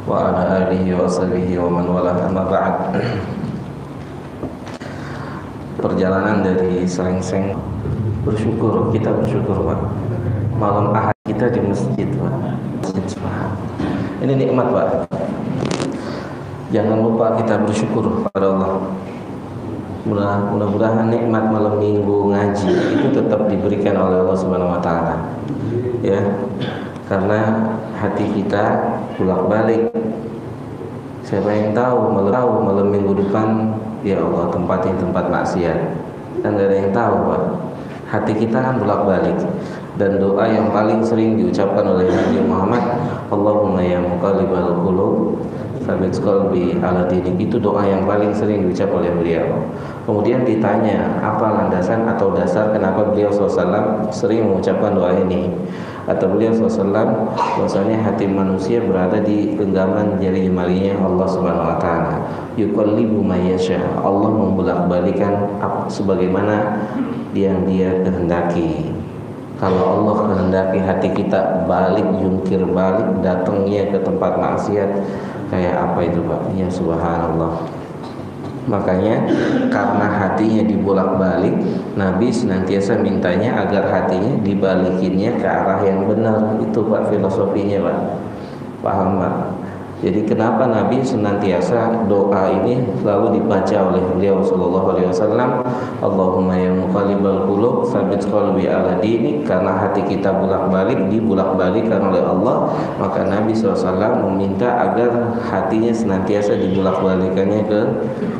wa ala alihi wa sahbihi wa man wala, amma ba'd. Perjalanan dari Srengseng, kita bersyukur Pak. Malam Ahad kita di masjid Pak. Masjid Subhan. Ini nikmat Pak. Jangan lupa kita bersyukur pada Allah. Mudah-mudahan nikmat malam minggu ngaji itu tetap diberikan oleh Allah Subhanahu wa taala. Ya. Karena hati kita bolak-balik. Siapa yang tahu malam minggu depan, ya Allah, tempatnya tempat maksiat. Dan gak ada yang tahu Pak. Hati kita kan bolak-balik. Dan doa yang paling sering diucapkan oleh Nabi Muhammad, Allahumma ya muqallibal qulub tsabbit qalbi ala dinik. Itu doa yang paling sering diucap oleh beliau. Kemudian ditanya apa landasan atau dasar kenapa beliau SAW sering mengucapkan doa ini. Kata beliau SAW, bahwasanya hati manusia berada di genggaman jari jemarinya Allah Subhanahu wa taala. Yuqallibu may yasha. Allah membolak-balikan sebagaimana yang Dia kehendaki. Kalau Allah kehendaki hati kita balik, jungkir balik, datangnya ke tempat maksiat, kayak apa itu Pak? Ya subhanallah. Makanya karena hatinya dibolak-balik, Nabi senantiasa mintanya agar hatinya dibalikinnya ke arah yang benar. Itu Pak filosofinya Pak. Paham Pak? Jadi kenapa Nabi senantiasa doa ini selalu dibaca oleh beliau sallallahu alaihi wasallam, Allahumma ya muqallibal qulub tsabbit qalbi ala dinik. Karena hati kita bolak-balik, dibolak-balikkan oleh Allah, maka Nabi SAW meminta agar hatinya senantiasa dibolak-balikannya ke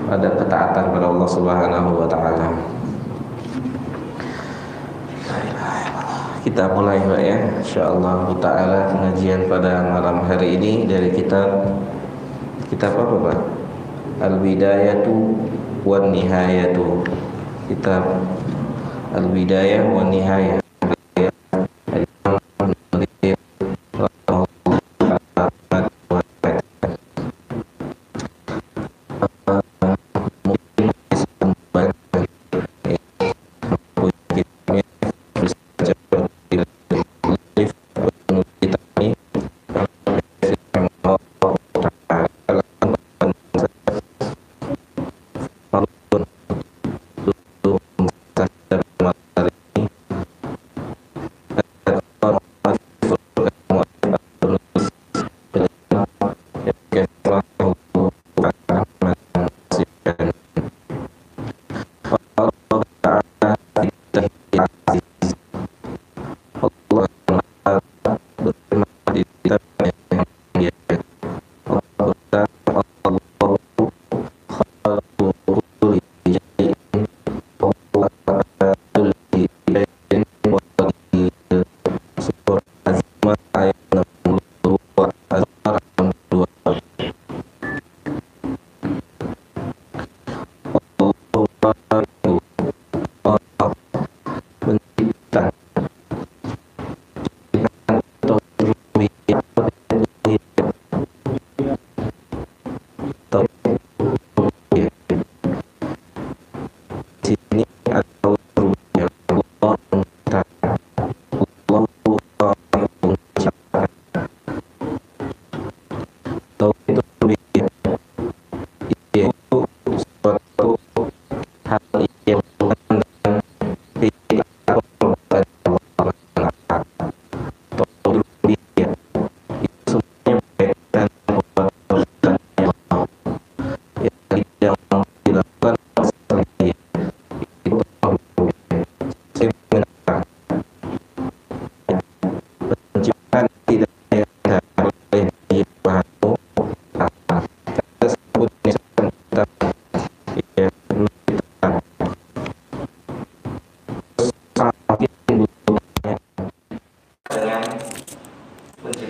pada ketaatan kepada Allah Subhanahu wa taala. Kita mulai Pak ya, insyaallah ta'ala pengajian pada malam hari ini dari kitab apa Pak? Al-Bidayatu wan Nihayatu. Kitab Al-Bidayah wan Nihayah.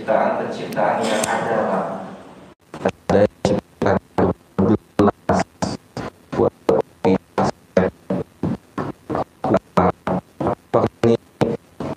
Penciptaan yang ada Pak. Ada ciptaan buat ini dan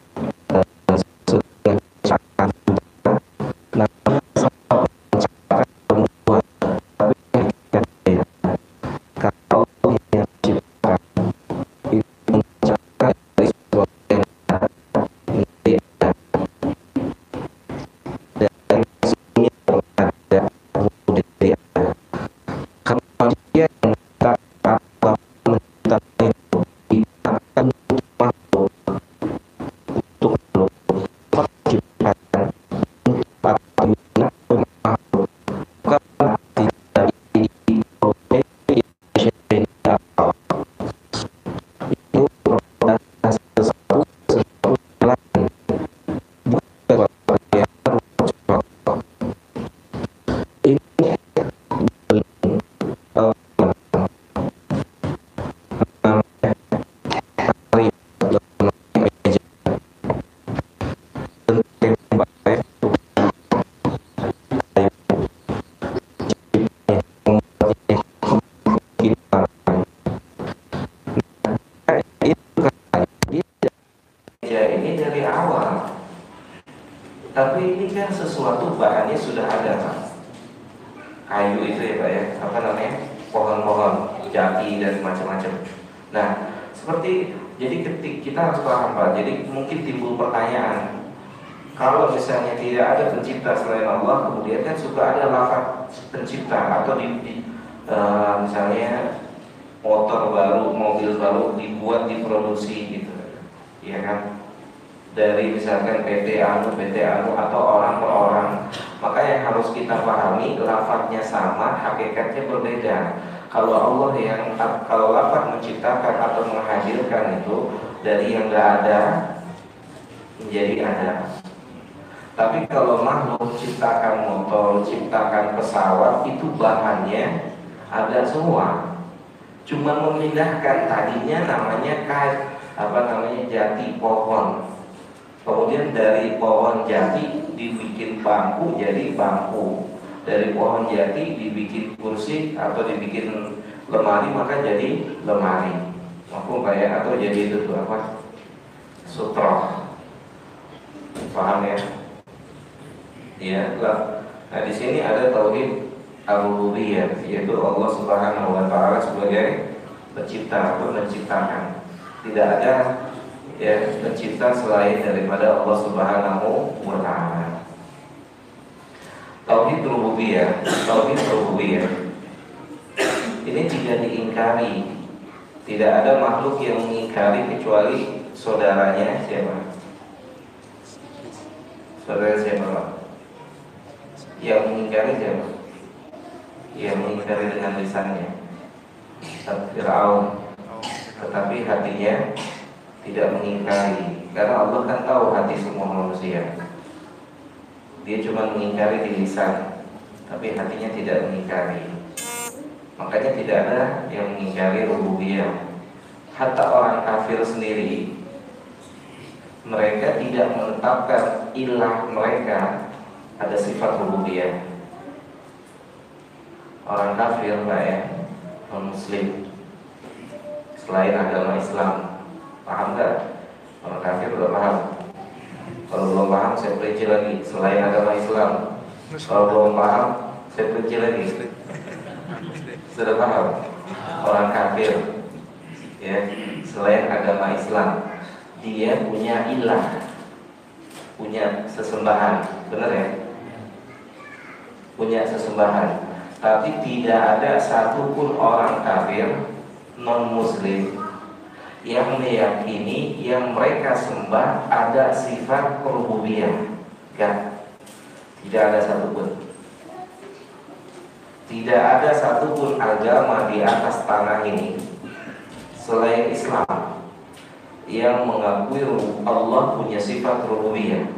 apa? Kayu itu ya Pak ya, apa namanya? Pohon-pohon, jati dan macam-macam. Nah, seperti jadi kita harus paham Pak. Jadi mungkin timbul pertanyaan, kalau misalnya tidak ada pencipta selain Allah, kemudian kan suka ada lafaz pencipta atau misalnya motor baru, mobil baru dibuat, diproduksi gitu, ya kan? Dari misalkan PT anu atau orang per orang. Maka yang harus kita pahami, lafaznya sama, hakikatnya berbeda. Kalau lafaz menciptakan atau menghadirkan itu dari yang nggak ada menjadi ada. Tapi kalau makhluk ciptakan motor, ciptakan pesawat, itu bahannya ada semua. Cuma memindahkan, tadinya namanya jati pohon. Kemudian dari pohon jati dibikin bangku jadi bangku. Dari pohon jati dibikin kursi atau dibikin lemari, maka jadi lemari. Maklum kayak atau jadi itu apa? Sutra. Paham ya? Ya, nah di sini ada tauhid ar-rububiyah, yaitu Allah Subhanahu wa taala sebagai pencipta atau menciptakan. Tidak ada ya pencipta selain daripada Allah Subhanahu wa taala. Tauhid rububiyah ini tidak diingkari. Tidak ada makhluk yang mengingkari kecuali saudaranya siapa? Saudara siapa? Yang mengingkari siapa? Yang mengingkari dengan lisannya Fir'aun, tetapi hatinya tidak mengingkari, karena Allah kan tahu hati semua manusia. Dia cuma mengingkari di lisan, tapi hatinya tidak mengingkari. Makanya tidak ada yang mengingkari rububiyah. Hatta orang kafir sendiri, mereka tidak menetapkan ilah mereka ada sifat rububiyah. Orang kafir Pak ya, non muslim, selain agama Islam, paham gak? Orang kafir udah paham. Kalau belum paham saya perinci lagi. Selain agama Islam, kalau belum paham saya perinci lagi. Sudah paham? Orang kafir ya, selain agama Islam, dia punya ilah, punya sesembahan, benar ya? Punya sesembahan. Tapi tidak ada satupun orang kafir non muslim yang meyakini yang mereka sembah ada sifat rububiyah. Tidak ada satupun. Tidak ada satupun agama di atas tanah ini selain Islam yang mengakui Allah punya sifat rububiyah.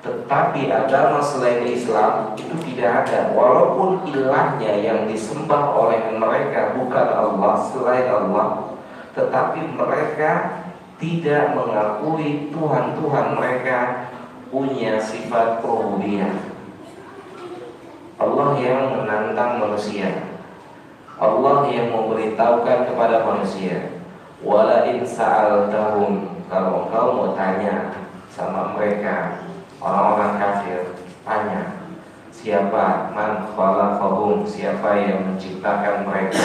Tetapi agama selain Islam itu tidak ada. Walaupun ilahnya yang disembah oleh mereka bukan Allah, selain Allah, tetapi mereka tidak mengakui Tuhan-Tuhan mereka punya sifat rububiyah. Allah yang menantang manusia, Allah yang memberitahukan kepada manusia, wala in sa'altahum, kalau engkau mau tanya sama mereka orang-orang kafir, tanya siapa man khalaqahum, siapa yang menciptakan mereka,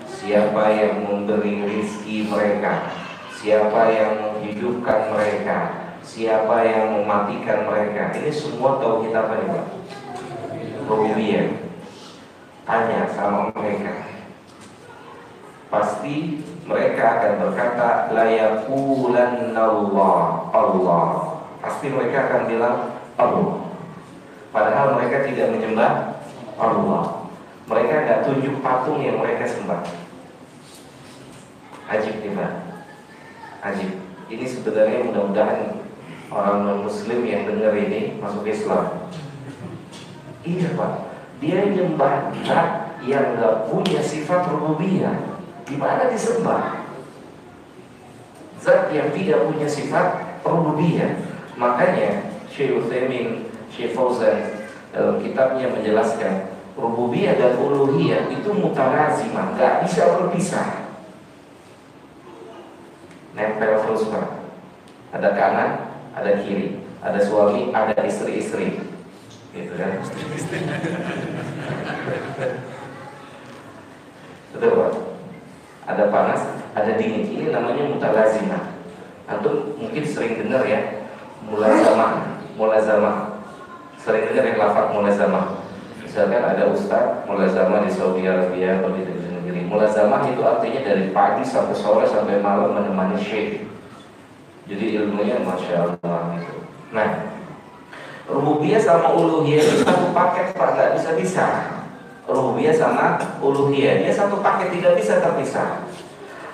siapa yang memberi rizki mereka, siapa yang menghidupkan mereka, siapa yang mematikan mereka. Ini semua tauhid apa nih Pak? Rububiyah. Tanya sama mereka, pasti mereka akan berkata la yaqulanallah, Allah. Pasti mereka akan bilang Allah. Padahal mereka tidak menyembah Allah. Mereka tidak tunjuk patung yang mereka sembah. Ajib nih Pak, ajib. Ini sebenarnya mudah-mudahan orang non-muslim yang dengar ini masuk Islam. Iya Pak, dia nyembah zat yang gak punya sifat rububiyah. Gimana disembah? Zat yang tidak punya sifat rububiyah. Makanya Syekh Utsaimin, Syekh Fauzan dalam kitabnya menjelaskan rububiyah dan uluhiyah itu mutalazimah, gak bisa berpisah. Nempel terus Pak. Ada kanan, ada kiri, ada suami, ada istri-istri. gitu kan? Betul Pak? Ada panas, ada dingin. Ini namanya mutalazimah. Antum mungkin sering dengar ya, mulazamah. Sering dengar yang lafaz mulazamah. Misalkan ada ustaz mulazamah di Saudi Arabia atau di negeri. Mulazamah itu artinya dari pagi sampai sore sampai malam menemani syekh. Jadi ilmunya masya Allah gitu. Nah, rububiyah sama uluhiyah itu satu paket Pak, nggak bisa-bisa. Rububiyah sama uluhiyah dia satu paket, tidak bisa terpisah.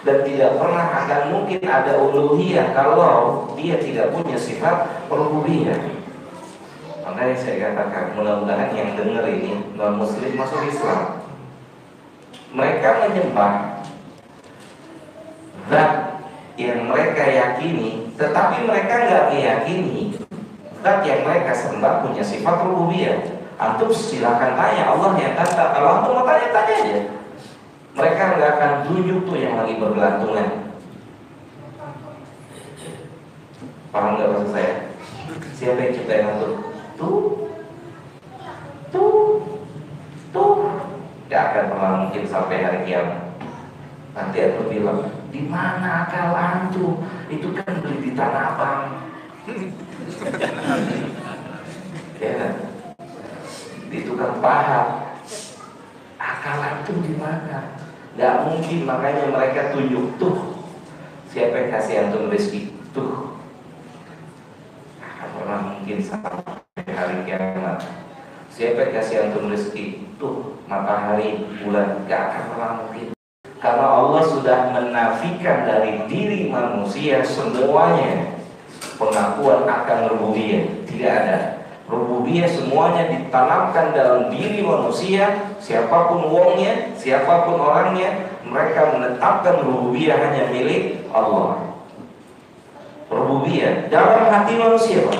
Dan tidak pernah akan mungkin ada uluhiyah kalau dia tidak punya sifat rububiyah. Makanya saya katakan, mudah-mudahan yang dengar ini non muslim masuk Islam. Mereka menyembah zat yang mereka yakini, tetapi mereka nggak meyakini zat yang mereka sembah punya sifat rububiyah. Antum silakan tanya, Allah yang kata. Kalau antum mau tanya-tanya aja, mereka nggak akan tunjuk tuh yang lagi bergelantungan. Paham nggak maksud saya? Siapa yang ciptain antum? Tuh, nggak akan pernah mungkin sampai hari kiamat. Nanti antum bilang, di mana akal antum? Itu kan beli di Tanah Abang. Ya, di tukang pahat. Akal antum di mana? Nggak mungkin, makanya mereka tunjuk tuh. Siapa yang kasih antum rezeki? Tuh. Akan pernah mungkin sampai hari kiamat. Siapa yang kasih antum rezeki? Tuh, matahari, bulan. Nggak akan pernah mungkin. Karena Allah sudah menafikan dari diri manusia semuanya pengakuan akan rububiyah. Tidak ada. Rububiyah semuanya ditanamkan dalam diri manusia. Siapapun wongnya, siapapun orangnya, mereka menetapkan rububiyah hanya milik Allah. Rububiyah dalam hati manusia Pak.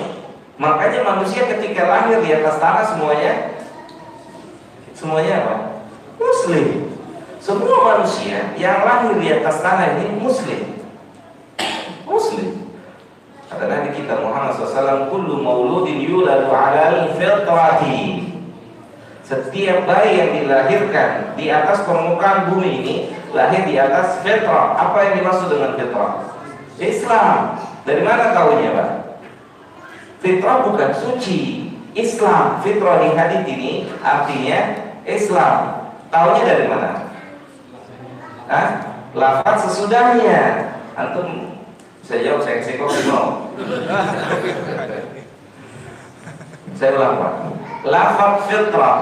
Makanya manusia ketika lahir di atas tanah semuanya apa? Muslim. Semua manusia yang lahir di atas tanah ini Muslim. Kata Nabi kita Muhammad SAW, kullu mauludin yuladu alal fitrati. Setiap bayi yang dilahirkan di atas permukaan bumi ini lahir di atas fitrah. Apa yang dimaksud dengan fitrah? Islam. Dari mana tahunya Pak? Fitrah bukan suci. Islam. Fitrah di hadits ini artinya Islam. Tahunya dari mana? Lafaz sesudahnya. Antum saya jawab, saya kasih kopi mau. Saya ulang Pak. Lafaz fitrah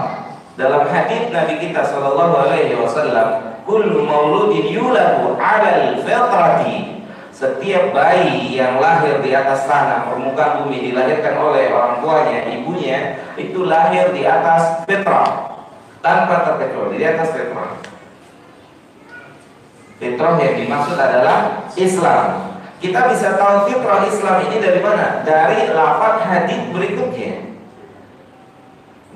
dalam hadits Nabi kita sallallahu alaihi wasallam, kullu mauludin yuladu 'alal fitrati. Setiap bayi yang lahir di atas tanah permukaan bumi dilahirkan oleh orang tuanya, ibunya, itu lahir di atas fitrah tanpa terkecuali, di atas fitrah. Fitrah yang dimaksud adalah Islam. Kita bisa tahu fitrah Islam ini dari mana? Dari lafaz hadits berikutnya.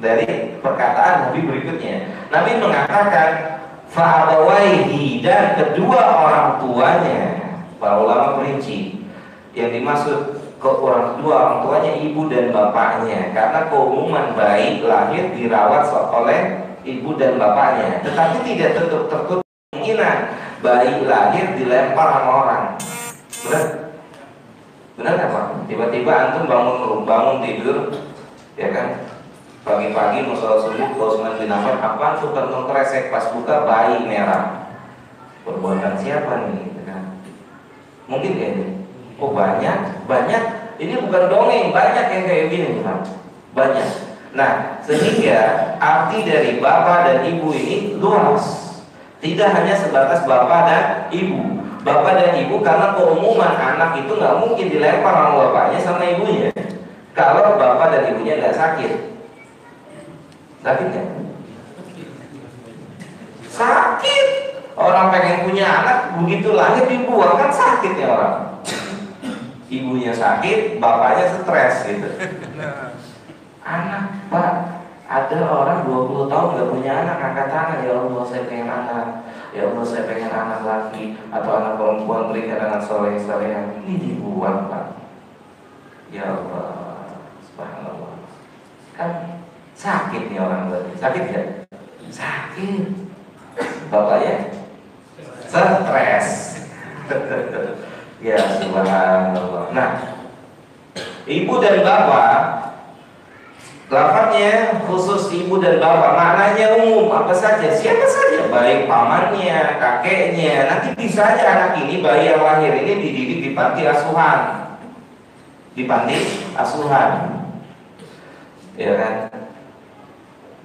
Dari perkataan Nabi berikutnya. Nabi mengatakan fa'abawaihi, dan kedua orang tuanya. Para ulama perinci yang dimaksud kedua orang tuanya ibu dan bapaknya. Karena keumuman bayi lahir dirawat oleh ibu dan bapaknya. Tetapi tidak tertutup kemungkinan bayi lahir dilempar sama orang. Benar nggak Pak? Tiba-tiba antum bangun tidur, ya kan? Pagi-pagi mau sholat subuh, Utsman bin Affan, apaan tuh kantong kresek, pas buka bayi merah. Perbuatan siapa nih? Gitu kan? Mungkin kayak ini. Oh banyak. Ini bukan dongeng, banyak yang kayak gini Pak. Banyak. Nah, sehingga arti dari bapak dan ibu ini luas. Tidak hanya sebatas bapak dan ibu. Bapak dan ibu karena keumuman anak itu nggak mungkin dilempar sama bapaknya sama ibunya. Kalau bapak dan ibunya nggak sakit, nggak? Sakit. Orang pengen punya anak begitu lahir dibuang kan sakit ya orang. Ibunya sakit, bapaknya stres gitu. Anak Pak, ada orang 20 tahun nggak punya anak, angkat tangan, ya Allah saya pengen anak. Ya Allah saya pengen anak laki atau anak perempuan, berikan anak soleh-solehan. Ini dibuang Pak. Ya Allah, subhanallah. Kan Sakit nih orang berarti. Sakit gak? Sakit. Bapaknya stres. Ya subhanallah. Nah, ibu dan bapak, lafadznya khusus ibu dan bapak, maknanya umum, apa saja, siapa saja, baik pamannya, kakeknya. Nanti bisa aja anak ini, bayi yang lahir ini dididik di panti asuhan. Di panti asuhan, ya kan?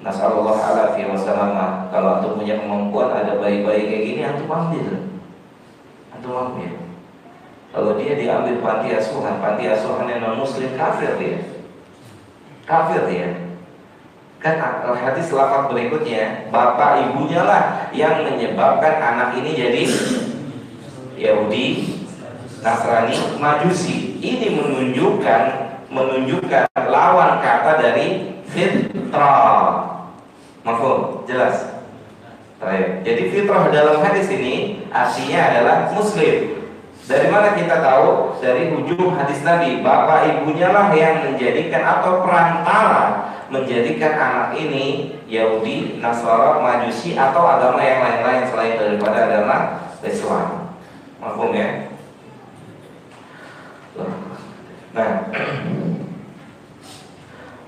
Nasallallahu alaihi wasallam. Kalau antum punya kemampuan, ada bayi-bayi kayak gini, antum ambil. Kalau dia diambil panti asuhan yang non muslim, kafir dia. Kan hadis lafaz berikutnya, bapak ibunya lah yang menyebabkan anak ini jadi Yahudi, Nasrani, Majusi. Ini menunjukkan lawan kata dari fitrah. Mafhum? Jelas? Baik. Jadi fitrah dalam hadis ini artinya adalah muslim. Dari mana kita tahu? Dari ujung hadis Nabi, bapak ibunya lah yang menjadikan atau perantara menjadikan anak ini Yahudi, Nasara, Majusi atau agama yang lain-lain selain daripada agama Islam. Mafhum ya? Nah,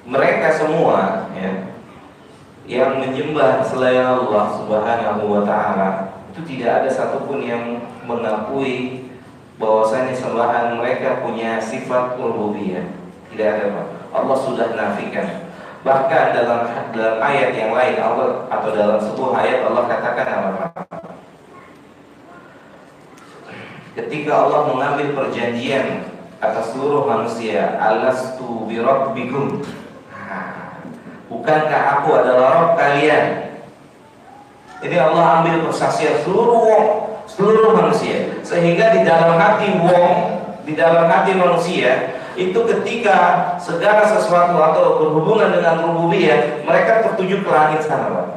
mereka semua ya, yang menyembah selain Allah Subhanahu wa Ta'ala, itu tidak ada satupun yang mengakui bahwasanya sembahan mereka punya sifat rububiyah. Tidak ada, Pak. Allah sudah nafikan. Bahkan dalam ayat yang lain Allah, atau dalam sebuah ayat Allah katakan apa? Ketika Allah mengambil perjanjian atas seluruh manusia, alastu birabbikum, bukankah aku adalah Rabb kalian? Jadi Allah ambil persaksian seluruh manusia, sehingga di dalam hati manusia itu ketika segala sesuatu atau berhubungan dengan rububiyah, mereka tertuju ke langit sana, Pak.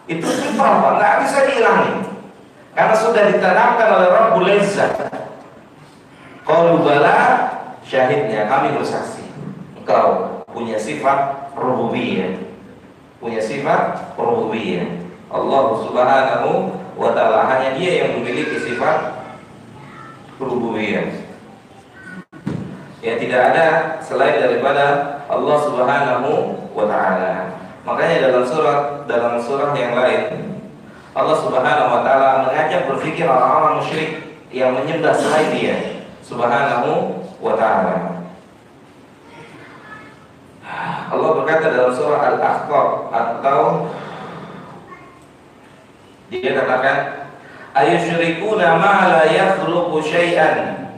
Itu fitrah, Pak, nggak bisa dihilangi, karena sudah ditanamkan oleh Rabbul Izzah. Qalu bala, syahidnya, kami bersaksi engkau punya sifat rububiyah. Allah Subhanahu wa Ta'ala, hanya Dia yang memiliki sifat rububiyah. Ya, tidak ada selain daripada Allah Subhanahu wa Ta'ala. Makanya dalam surah yang lain Allah Subhanahu wa Ta'ala mengajak berpikir orang-orang musyrik yang menyembah selain Dia Subhanahu wa Ta'ala. Allah berkata dalam surah Al-Ahqaf, atau Dia katakan, ayusyrikuna ma la yakhluqu syai'an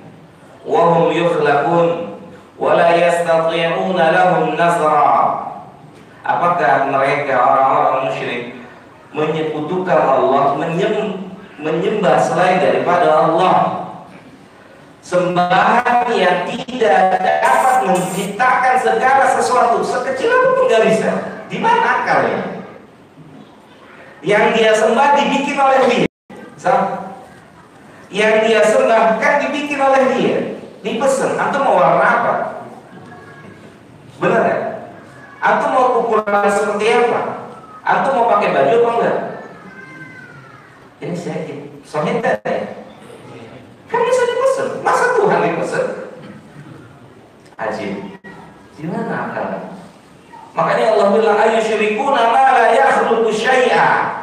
wa hum yukhlaqun wa la yastati'una lahum nasra. Apakah mereka orang-orang musyrik menyekutukan Allah, menyembah selain daripada Allah, sembahan yang tidak dapat menciptakan segala sesuatu, sekecil apapun nggak bisa. Di mana akalnya? Yang dia sembah dibikin oleh dia. Yang dia sembah kan dibikin oleh dia, dipesan. Antum mau warna apa? Benar ya? Antum mau ukuran seperti apa? Antum mau pakai baju apa enggak? Ini sohid ya? Kan bisa dipesan. Masa Tuhan dipesan? Ajib. Gimana akalnya? Makanya Allah bilang, ayusyrikuna ma la yakhluqu syai'a.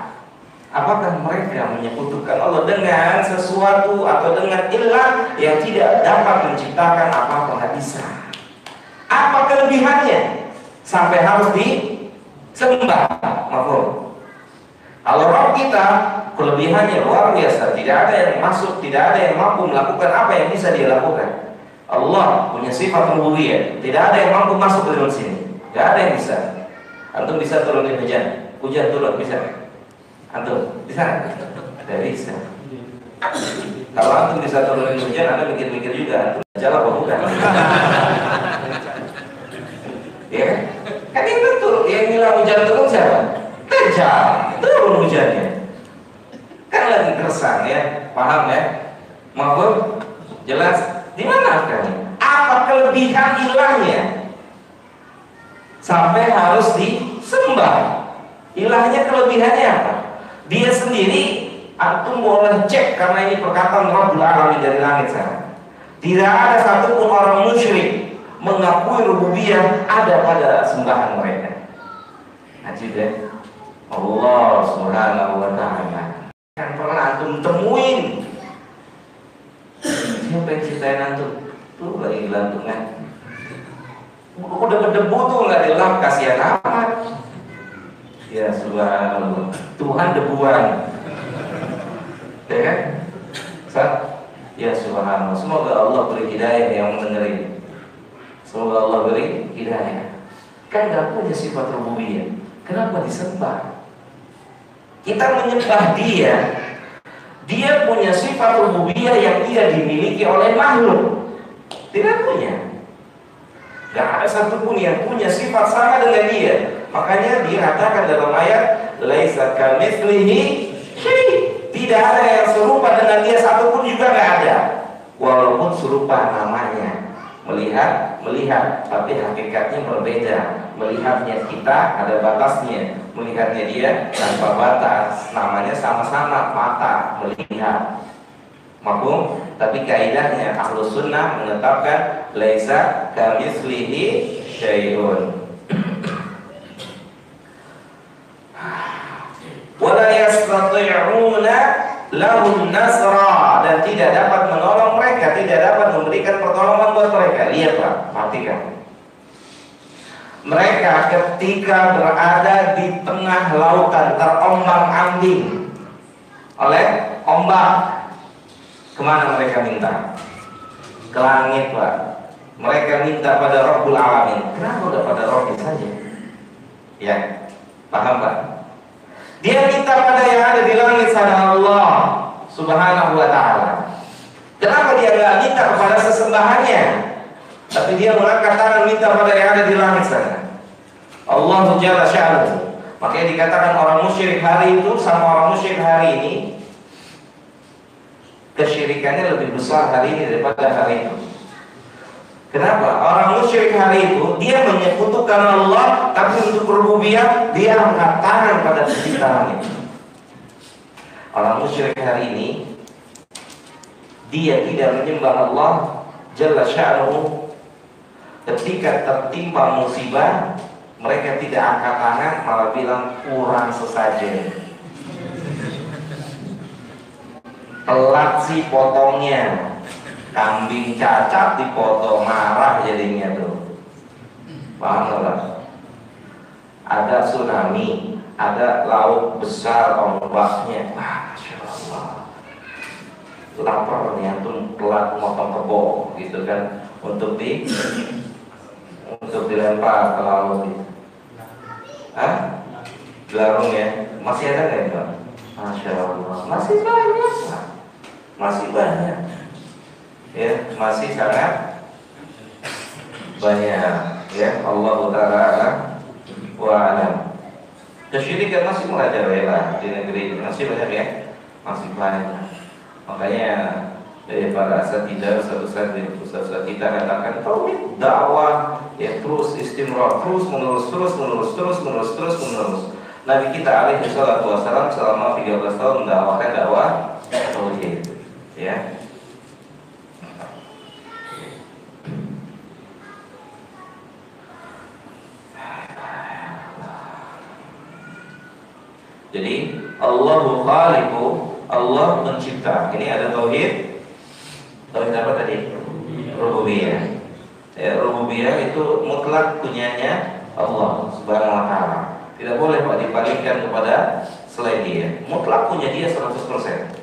Apakah mereka menyekutukan Allah dengan sesuatu atau dengan ilah yang tidak dapat menciptakan apa-apa? Nggak bisa. Apa kelebihannya sampai harus disembah? Mafhum? Kalau Rabb kita kelebihannya luar biasa, tidak ada yang masuk, tidak ada yang mampu melakukan apa yang bisa dia lakukan. Allah punya sifat rububiyah, tidak ada yang mampu masuk ke dalam sini, tidak ada yang bisa. Antum bisa turunin hujan turun bisa? Antum bisa? Tidak bisa. Kalau antum bisa turunin hujan, anda mikir-mikir juga, antum jalan apa bukan? Ya, kan yang betul, yang bilang hujan turun siapa? Dajjal, turun hujannya. Kan lagi keresan ya, paham ya? Maafun, jelas. Di mana akalnya? Apa kelebihan ilahnya sampai harus disembah. Ilahnya kelebihannya apa? Dia sendiri, antum boleh cek karena ini perkataan Rabbul Alamin dari langit sana. Tidak ada satupun orang musyrik mengakui rububiyah ada pada sembahan mereka. Ajib ya. Allah Subhanahu wa ta'ala kan pernah antum temuin. Siapa yang ceritain antum? Tuh lagi gelantungan. Udah berdebu tuh nggak dilap, kasihan amat. Ya subhanallah, Tuhan debuan, ya kan? Ya subhanallah. Semoga Allah beri hidayah yang mendengarin. Semoga Allah beri hidayah. Kan nggak punya sifat rububiyah, kenapa disembah? Kita menyembah dia. Dia punya sifat rububiyah yang tidak dimiliki oleh makhluk. Tidak punya. Gak ada satupun yang punya sifat sama dengan dia. Makanya dikatakan dalam ayat, laisa kamitslihi syai'. Tidak ada yang serupa dengan dia satupun juga gak ada. Walaupun serupa namanya. Melihat, tapi hakikatnya berbeda. Melihatnya kita ada batasnya, melihatnya dia tanpa batas. Namanya sama-sama mata melihat. Mahfum? Tapi kaidahnya Ahlus Sunnah menetapkan laisa kamitslihi syai'un. Wala yastati'una lahum nasra, dan tidak dapat menolong mereka, tidak dapat memberikan pertolongan buat mereka. Lihat Pak, perhatikan. Mereka ketika berada di tengah lautan terombang-ambing oleh ombak, kemana mereka minta? Ke langit Pak. Mereka minta pada Rabbul Alamin. Kenapa udah pada Rabbi saja? Ya, paham Pak? Dia minta pada yang ada di langit sana, Allah Subhanahu wa ta'ala. Kenapa dia nggak minta kepada sesembahannya, tapi dia mengangkat tangan minta pada yang ada di langit sana, Allah Jalla sya'nuhu. Makanya dikatakan orang musyrik hari itu sama orang musyrik hari ini, kesyirikannya lebih besar hari ini daripada hari itu. Kenapa? Orang musyrik hari itu dia menyekutukan Allah, tapi untuk rububiyah dia angkat tangan pada pencipta langit. Orang musyrik hari ini dia tidak menyembah Allah Jalla sya'nuhu. Ketika tertimpa musibah, mereka tidak angkat tangan, malah bilang kurang sesajen. Telat sih potongnya. Kambing cacat dipotong, marah jadinya tuh. Paham nggak? Ada tsunami, ada laut besar ombaknya. Masya Allah. Lapar nih antum, telat motong kebo gitu kan, untuk dilempar ke laut gitu. Hah? Gelarung ya? Masih ada nggak itu? Masya Allah. Masih banyak, Pak. Masih banyak. Ya, masih sangat banyak. Ya, Allah Ta'ala wa alam. Kesyirikan masih merajalela di negeri ini, masih banyak ya, masih banyak. Makanya dari para asatidzah, ustaz-ustaz kita katakan tauhid dakwah ya terus istimrar, terus menerus. Nabi kita alaihi salatu wasallam selama 13 tahun mendakwahkan dakwah tauhid. Ya. Jadi Allahu khaliqu, Allah pencipta. Ini ada tauhid. Tauhid apa tadi? Rububiyah. Ya, rububiyah itu mutlak punyanya Allah Subhanahu wa taala. Tidak boleh Pak dipalingkan kepada selain dia. Mutlak punya dia 100%.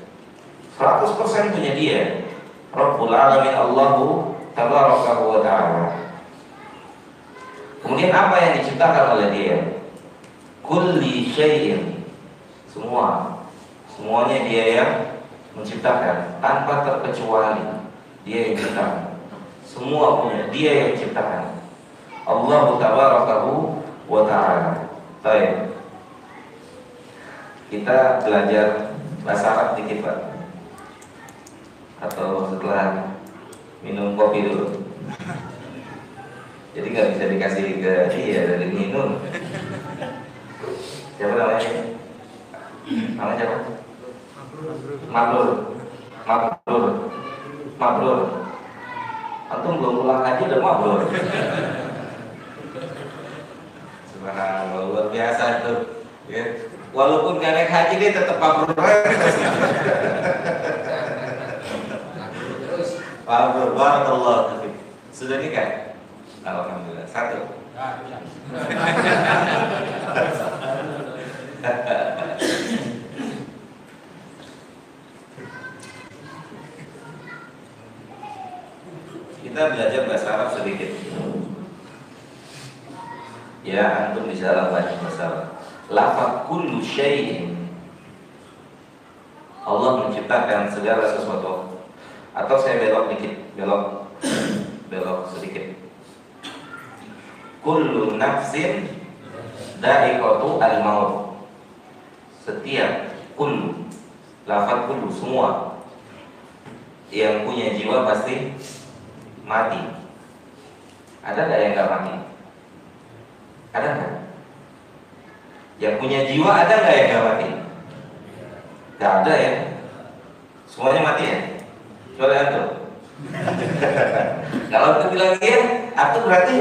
100% punya dia. Rabbul Alamin, Allahu Tabaraka wa ta'ala. Kemudian apa yang diciptakan oleh dia? Kulli syai'in, semuanya dia yang menciptakan tanpa terkecuali. Dia yang menciptakan. Semua punya dia yang menciptakan. Allahu Tabarakahu wa ta'ala. Baik. Kita belajar bahasa Arab dikit Pak. Atau setelah minum kopi dulu. Jadi nggak bisa dikasih ke dia dari minum. Siapa namanya? Namanya siapa? Mabrur. Mabrur. Mabrur. Antum belum pulang haji udah mabrur. Subhanallah, luar biasa itu. Ya. Walaupun gak naik haji dia tetap mabrur. Mabrur, barakallahu fiik. Sudah nikah? Alhamdulillah. Satu. Kita belajar bahasa Arab sedikit. Ya, antum bisa banyak masalah. Lafaz kullu syai'in. Allah menciptakan segala sesuatu. Atau saya belok dikit, belok sedikit. Kullu nafsin dha'iqatu al-maut. Setiap kullu, lafaz kullu semua yang punya jiwa pasti mati. Ada nggak yang nggak mati? Ada nggak? Yang punya jiwa ada nggak yang nggak mati? Nggak ada ya. Semuanya mati ya. Kecuali antum. Kalau antum bilang iya, antum berarti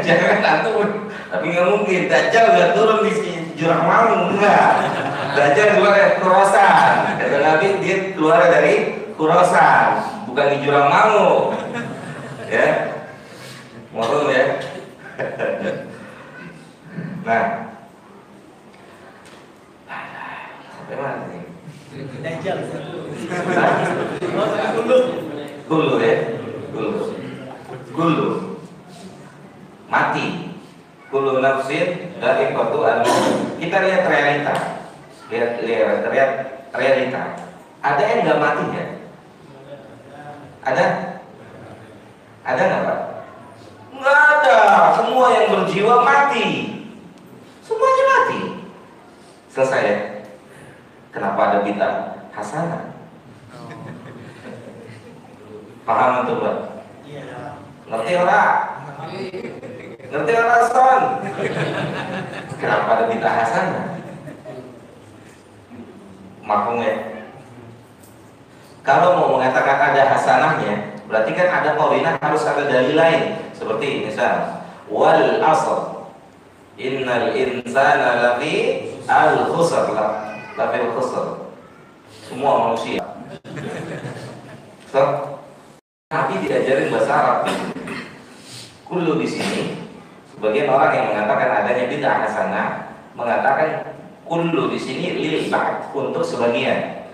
jangan antum. Tapi nggak mungkin. Dajjal nggak turun di jurang maut, enggak. Dajjal keluar dari Khurasan. Kata Nabi dia keluar dari Khurasan, bukan di jurang maut. Ya, mohon ya. Nah, sampai mana nih? Dajjal. Gulu ya, gulu. Mati. Kullu nafsin dha'iqatu al-maut. Kita lihat realita. Lihat realita. Ada yang nggak mati ya? Ada? Ada nggak Pak? Nggak ada. Semua yang berjiwa mati. Semuanya mati. Selesai ya? Kenapa ada bid'ah hasanah? Paham itu Pak? Ngerti orang? Ngerti orang son? Kenapa ada bid'ah hasanah? Maklumnya. Kalau mau mengatakan ada hasanahnya, berarti kan ada qarinah, harus ada dalil lain. Seperti misal, wal asr, innal insana lafi al-khusr, lafi al-khusr. Semua manusia. So, Nabi diajarin bahasa Arab. Kullu di sini, sebagian orang yang mengatakan adanya bid'ah hasanah mengatakan kullu di sini lil ba'd, untuk sebagian,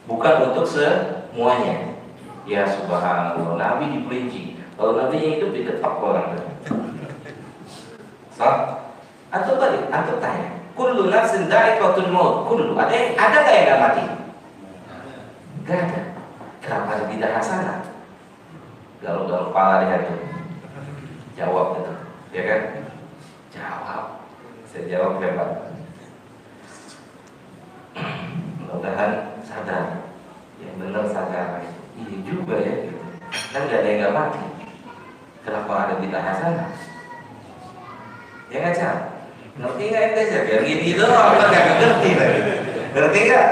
bukan untuk semuanya. Ya subhanallah, Nabi diperinci. Kalau Nabi itu diketok orang. So, antum balik, antum tanya, kullu nafsin dha'iqatul maut. Kullu, ada nggak yang nggak mati? Nggak ada. Kenapa ada bid'ah hasanah? Galau-galau kepala di hati. Jawab itu, ya kan? Jawab. Saya jawab hebat. Mudah-mudahan sadar. Yang benar sadar. Iya juga ya. Gitu. Kan nggak ada yang nggak mati. Kenapa ada bid'ah hasanah? Ya nggak Cak? Ngerti nggak ente sih? Biar gini doang, kan nggak ngerti lagi. Ngerti nggak?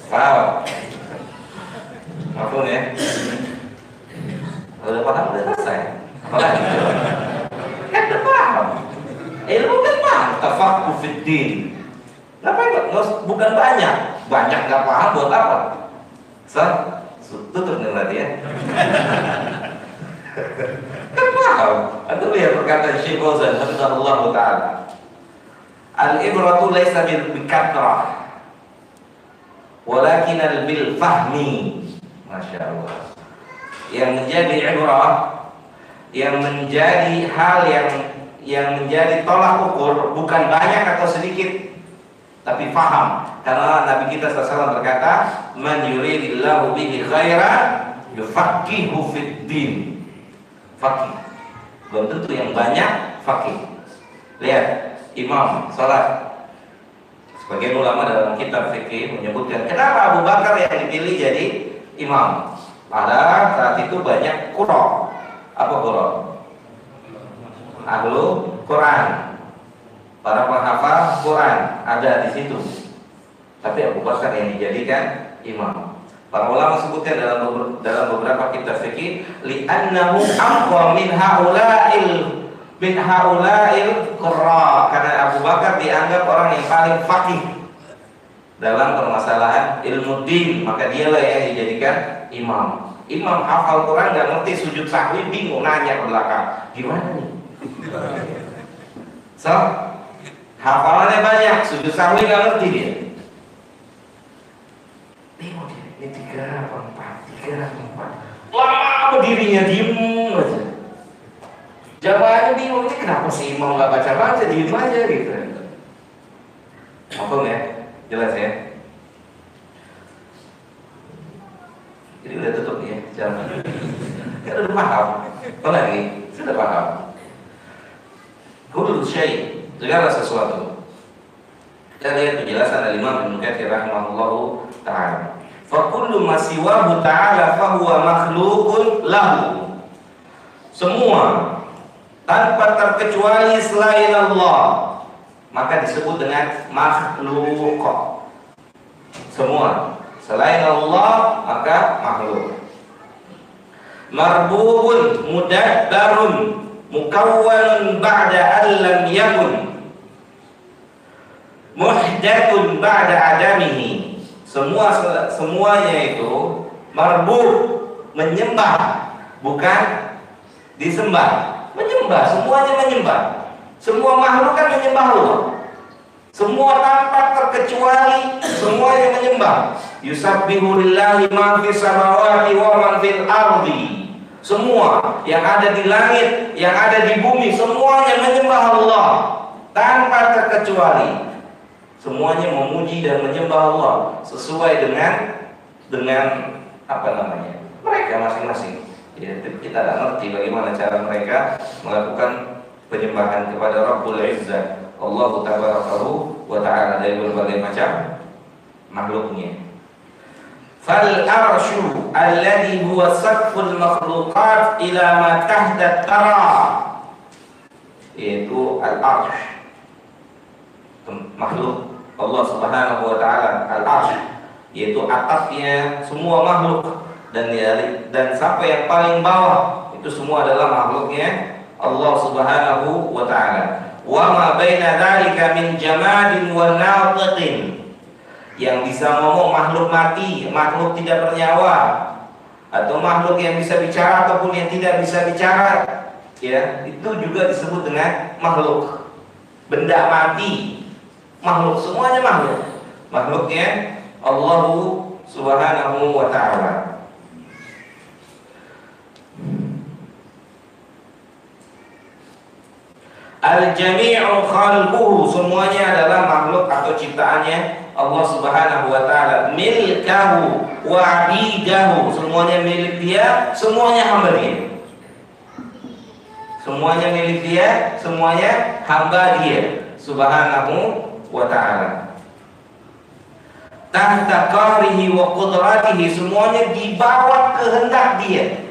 Paham? Maklum ya. Kalau udah paham udah selesai. Apalagi? Kan udah paham. Ilmu kan paham. Tafaqquh fid din. Ngapain? Bukan banyak. Banyak nggak paham buat apa? Tutup nih tadi ya. Kan paham. Anda lihat perkataan Syekh Fauzan hafizahullah taala. Al-ibratu laisa bil kathrah, walakin bil fahmi. Masya Allah. Yang menjadi ibrah, yang menjadi hal yang menjadi tolak ukur bukan banyak atau sedikit, tapi faham. Karena Nabi kita SAW berkata, man yuridillahu bihi khairan yufaqihu fid din. Faqih. Belum tentu yang banyak faqih. Lihat, imam salat. Sebagian ulama dalam kitab fikih menyebutkan kenapa Abu Bakar yang dipilih jadi imam. Padahal saat itu banyak qurra. Apa qurra? Ahlu Quran, para penghafal Quran ada di situ. Tapi Abu Bakar yang dijadikan imam. Para ulama sebutkan dalam beberapa kitab fikih, li'annahu amqa min haula'il qurra, karena Abu Bakar dianggap orang yang paling faqih dalam permasalahan ilmu din, maka dialah yang dijadikan imam. Imam hafal Quran nggak ngerti sujud sahwi, bingung, nanya ke belakang, gimana nih? So, hafalannya banyak, sujud sahwi nggak ngerti dia. Bingung dia, ini 3 apa 4. Lama berdirinya, diem aja. Jamaahnya bingung, ini kenapa sih imam nggak baca-baca, diem aja gitu. Apa ya? Jelas ya? Jadi udah tutup nih ya, jangan. Kan udah paham. Apa lagi? Sudah paham. Kullu syai', segala sesuatu. Kita lihat penjelasan Imam Ibnu Katsir rahimahullahu ta'ala. Fa kullu ma siwahu ta'ala fa huwa makhluqun lahu. Semua tanpa terkecuali selain Allah maka disebut dengan makhluk. Semua selain Allah maka makhluk. Marbubun mudabbarun mukawwanun ba'da an lam yakun, muhdatsun ba'da adamihi. Semuanya itu marbub, menyembah, bukan disembah. Menyembah, semuanya menyembah. Semua makhluk kan menyembah Allah. Semua tanpa terkecuali semuanya menyembah. Yusabbihu lillahi ma fis samawati wa ma fil ardi. Semua yang ada di langit, yang ada di bumi, semuanya menyembah Allah tanpa terkecuali. Semuanya memuji dan menyembah Allah sesuai dengan apa namanya? Mereka masing-masing. Ya, kita tidak ngerti bagaimana cara mereka melakukan penyembahan kepada Rabbul Izzah, Allah Tabarakahu wa Ta'ala, dari berbagai macam makhluknya. Fal arsyu alladhi huwa saqful makhluqat ila ma tahta tara, yaitu al-arsh, makhluk Allah Subhanahu wa Ta'ala. Al-arsh yaitu atapnya semua makhluk, dan sampai yang paling bawah itu semua adalah makhluknya Allah Subhanahu wa Ta'ala. Wa ma baina dzalika min jamadin wa natiqin, yang bisa ngomong makhluk mati, makhluk tidak bernyawa, atau makhluk yang bisa bicara ataupun yang tidak bisa bicara, ya, itu juga disebut dengan makhluk. Benda mati, makhluk, semuanya makhluk. Makhluknya Allah Subhanahu wa Ta'ala. Al-jami'u khalquhu, semuanya adalah makhluk atau ciptaannya Allah Subhanahu wa Ta'ala. Milkahu wa 'abidahu, semuanya milik dia, semuanya hamba dia. Semuanya milik dia, semuanya hamba dia Subhanahu wa Ta'ala. Tahta qahrihi wa qudratihi, semuanya di bawah kehendak dia.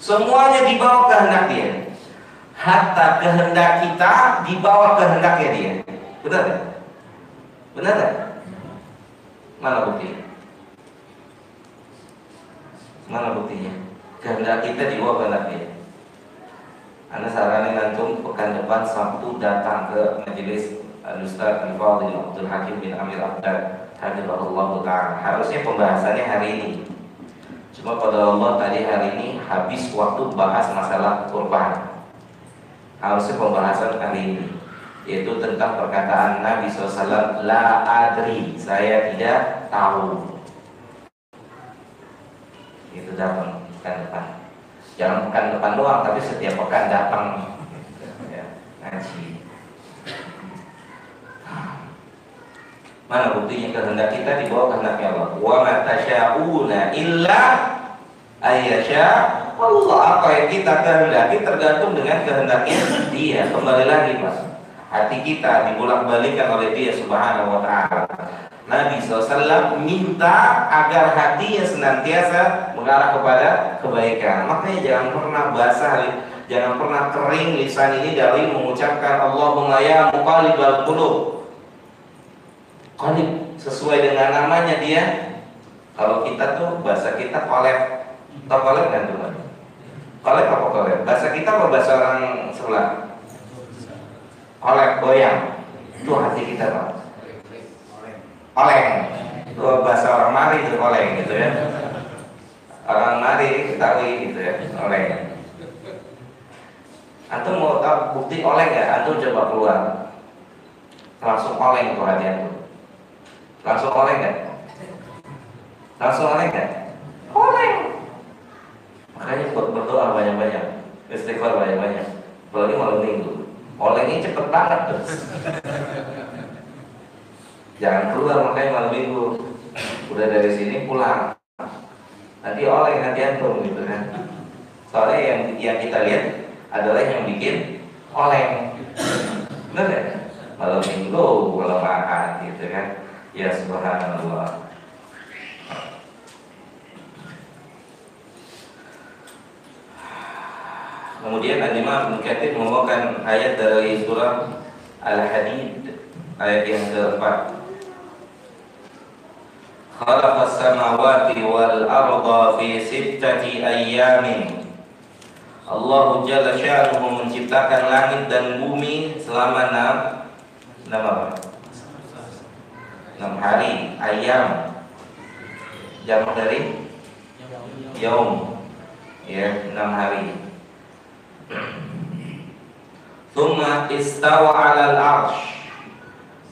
Semuanya di bawah kehendak dia. Hatta kehendak kita di bawah kehendaknya dia. Benar tak? Benar tak? Mana buktinya? Mana buktinya? Kehendak kita di bawah kehendak dia. Anda saranin antum pekan depan Sabtu datang ke majelis Al-Ustaz Al-Fadhil Abdul Hakim bin Amir Abdad hafizahullah ta'ala. Harusnya pembahasannya hari ini. Cuma pada Allah tadi hari ini habis waktu bahas masalah kurban. Harusnya pembahasan hari ini, yaitu tentang perkataan Nabi SAW, la adri, saya tidak tahu. Itu datang pekan depan. Jangan pekan depan doang, tapi setiap pekan datang ya, ngaji. Mana buktinya kehendak kita di bawah kehendaknya Allah? Wa ma tasyauna illa ayyasha Allah. Apa yang kita kehendaki tergantung dengan kehendaknya dia. Kembali lagi mas, hati kita dibolak-balikan oleh dia Subhanahu wa Ta'ala. Nabi SAW minta agar hatinya senantiasa mengarah kepada kebaikan. Makanya jangan pernah basah, jangan pernah kering lisan ini dari mengucapkan Allahumma ya muqallibal qulub. Qalib sesuai dengan namanya dia. Kalau kita tuh bahasa kita kolab. Tahu kolab kan teman? Kolab apa kolab? Bahasa kita apa bahasa orang sebelah? Kolab, goyang. Itu hati kita Pak. Oleng. Itu bahasa orang mari itu oleng gitu ya. Orang mari ketahui gitu ya, oleng. Antum mau tahu bukti oleng ya? Antum coba keluar. Langsung oleng tuh hati antum. Langsung oleng kan? Langsung oleng kan? Oleng. Makanya buat berdoa banyak-banyak, istighfar banyak-banyak. Apalagi malam minggu, olengnya cepet banget tuh. Jangan keluar makanya malam minggu. Udah dari sini pulang. Nanti oleng hati antum gitu kan. Soalnya yang kita lihat adalah yang bikin oleng. Benar ya? Malam minggu, malam ahad gitu kan. Ya subhanallah. Kemudian Al-Imam Ibnu Katsir membawakan ayat dari surah Al-Hadid ayat yang keempat. Khalaqas samawati wal arda fi sittati ayyamin. Allah Jalla Sya'nuhu menciptakan langit dan bumi selama 6 hari. Ayam jamak dari yaum, ya, 6 hari. Tsumma istawa 'alal 'arsy.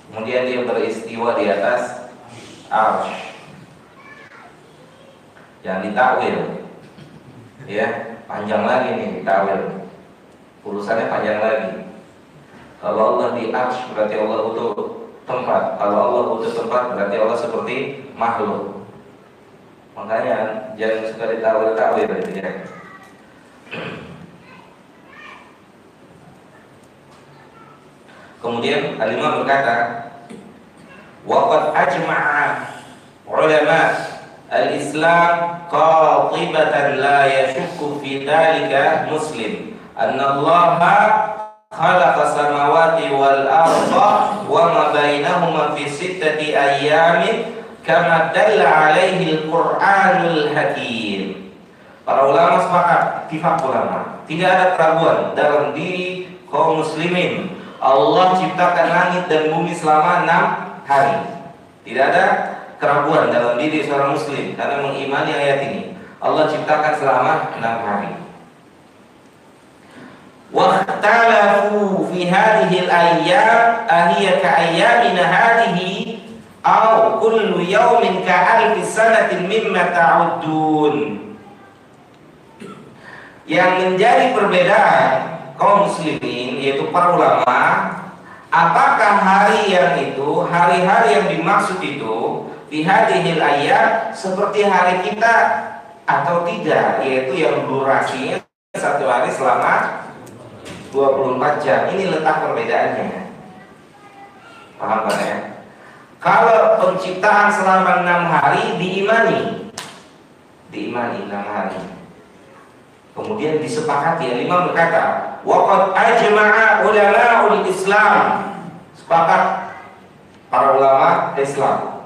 Kemudian dia beristiwa di atas arsy. Jangan ditakwil. Ya, panjang lagi nih ditakwil. Urusannya panjang lagi. Kalau Allah di arsy berarti Allah butuh tempat. Kalau Allah butuh tempat berarti Allah seperti makhluk. Makanya jangan suka ditakwil-takwil gitu ya. Kemudian Al-Imam berkata, waqad ajma'a ulama al-Islam qatibatan la yashukku fi dhalika muslim anna Allah khalaqa samawati wal arda wa ma bainahuma fi sittati ayyamin kama dalla alaihi al-Qur'anul Hakim. Para ulama sepakat, ittifaq ulama, tidak ada keraguan dalam diri kaum muslimin. Allah ciptakan langit dan bumi selama 6 hari. Tidak ada keraguan dalam diri seorang muslim karena mengimani ayat ini. Allah ciptakan selama 6 hari. Wa ikhtalafu fi hadhihi al-ayyam ahiya ka ayyamina hadhihi aw kullu yawmin ka alfi sanatin mimma ta'uddun. Yang menjadi perbedaan kaum muslimin yaitu para ulama, apakah hari yang itu, hari-hari yang dimaksud itu di hadhil ayyam seperti hari kita atau tidak, yaitu yang durasinya 1 hari selama 24 jam. Ini letak perbedaannya. Paham kan ya? Kalau penciptaan selama 6 hari diimani 6 hari. Kemudian disepakati, Imam berkata, waqad ajma'a ulama'ul Islam. Sepakat para ulama Islam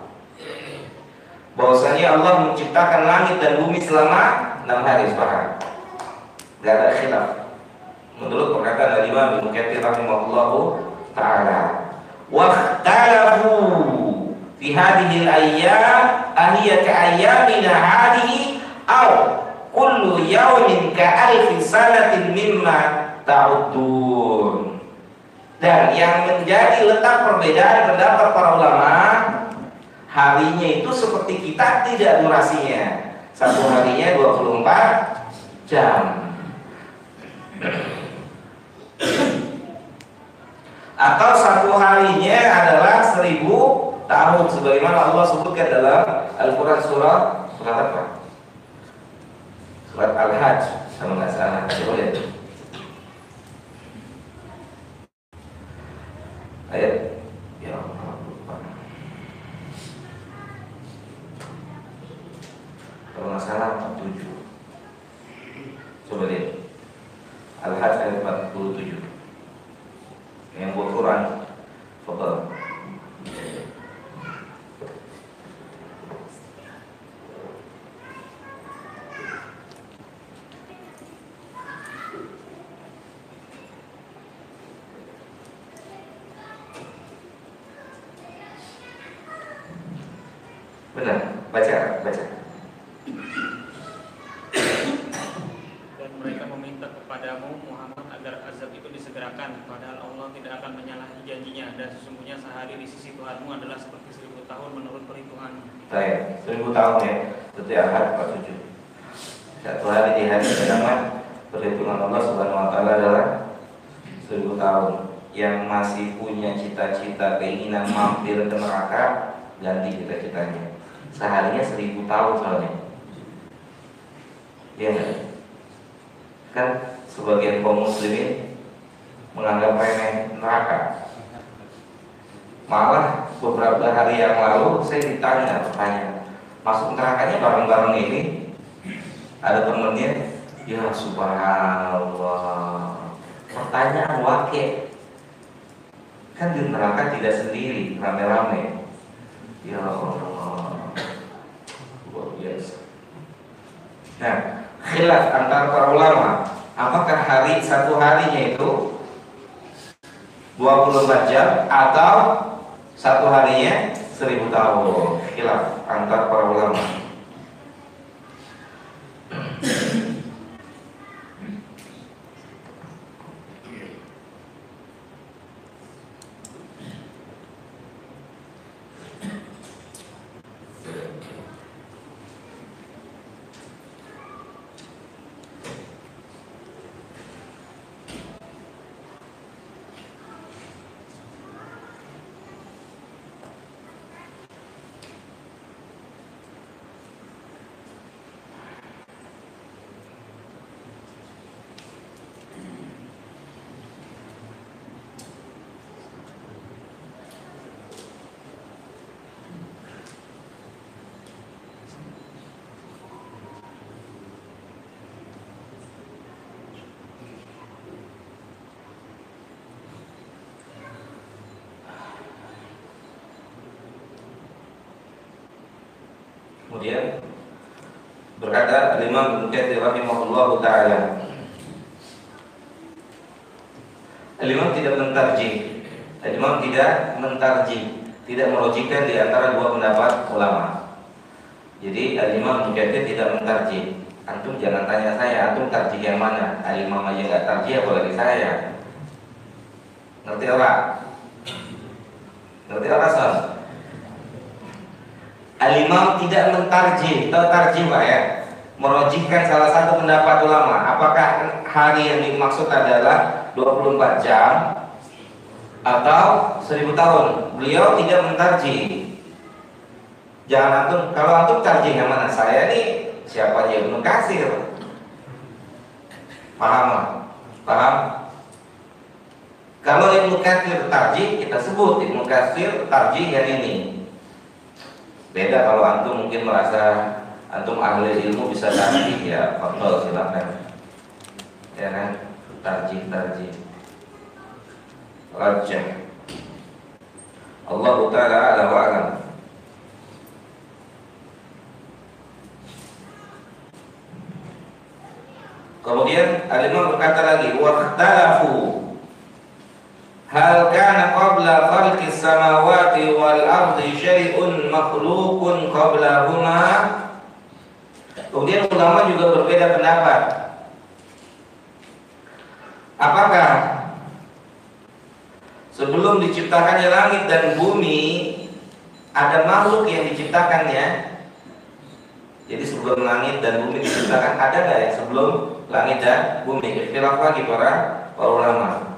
bahwasanya Allah menciptakan langit dan bumi selama 6 hari, sepakat. Gak ada khilaf. Menurut perkataan Imam Ibnu Katsir rahimahullahu taala. Wa ikhtalafu fi hadhihi al-ayyam ahiya ka ayyamina hadhihi aw kullu yawmin ka alfi sanatin mimma ta'uddun. Dan yang menjadi letak perbedaan pendapat para ulama, harinya itu seperti kita tidak durasinya. 1 harinya 24 jam. Atau 1 harinya adalah 1000 tahun sebagaimana Allah sebutkan dalam Al-Qur'an surah apa? Surat Al-Hajj, sama nggak salah. Coba lihat ayat, ya Allah, lupa. Kalau nggak salah 47 47. Yang buat Quran, fadhal. Benar, baca. Dan mereka meminta kepadamu Muhammad agar azab itu disegerakan, padahal Allah tidak akan menyalahi janjinya, dan sesungguhnya sehari di sisi Tuhanmu adalah seperti 1000 tahun menurut perhitunganmu. Baik, 1000 tahun ya. Setiap hari 47. Satu hari di hari kiamat perhitungan Allah Subhanahu wa taala adalah 1000 tahun. Yang masih punya cita-cita keinginan mampir ke neraka, ganti cita-citanya. Seharinya 1000 tahun soalnya. Iya enggak? Kan sebagian kaum muslimin menganggap remeh neraka. Malah beberapa hari yang lalu saya ditanya pertanyaan, masuk nerakanya bareng-bareng ini? Ada temennya, ya subhanallah. Pertanyaan wakil. Kan di neraka tidak sendiri, rame-rame. Ya Allah, luar biasa. Nah, khilaf antara para ulama, apakah satu harinya itu 24 jam atau satu harinya 1000 tahun? Khilaf antara para ulama. Kemudian berkata Imam Ibnu Katsir rahimahullahu taala, Imam tidak mentarjih, Imam tidak mentarjih, tidak melogikan di antara dua pendapat ulama. Jadi Imam Ibnu Katsir tidak mentarjih. Antum jangan tanya saya, antum tarjih yang mana? Imam aja nggak tarjih, apalagi saya. Ngerti orang? Ngerti orang Son? Al-Imam tidak mentarjih, tarjih Pak ya, merojihkan salah satu pendapat ulama. Apakah hari yang dimaksud adalah 24 jam atau 1000 tahun? Beliau tidak mentarjih. Jangan antum, kalau antum tarjih yang mana? Saya nih siapa aja Ibnu Katsir. Paham? Paham? Kalau Ibnu Katsir tarjih, kita sebut Ibnu Katsir tarjih yang ini. Beda kalau antum mungkin merasa antum ahli ilmu bisa tarjih, ya fadhol silakan. Ya kan? Tarjih. Rajah. Allah Ta'ala ala wa alam. Kemudian Al-Imam berkata lagi, wa ikhtalafu hal kana qabla khalqis samawati wal ardi syai'un makhluqun qablahuma. Kemudian ulama juga berbeda pendapat. Apakah sebelum diciptakannya langit dan bumi ada makhluk yang diciptakannya? Jadi sebelum langit dan bumi diciptakan, ada nggak yang sebelum langit dan bumi? Ikhtilaf lagi para ulama.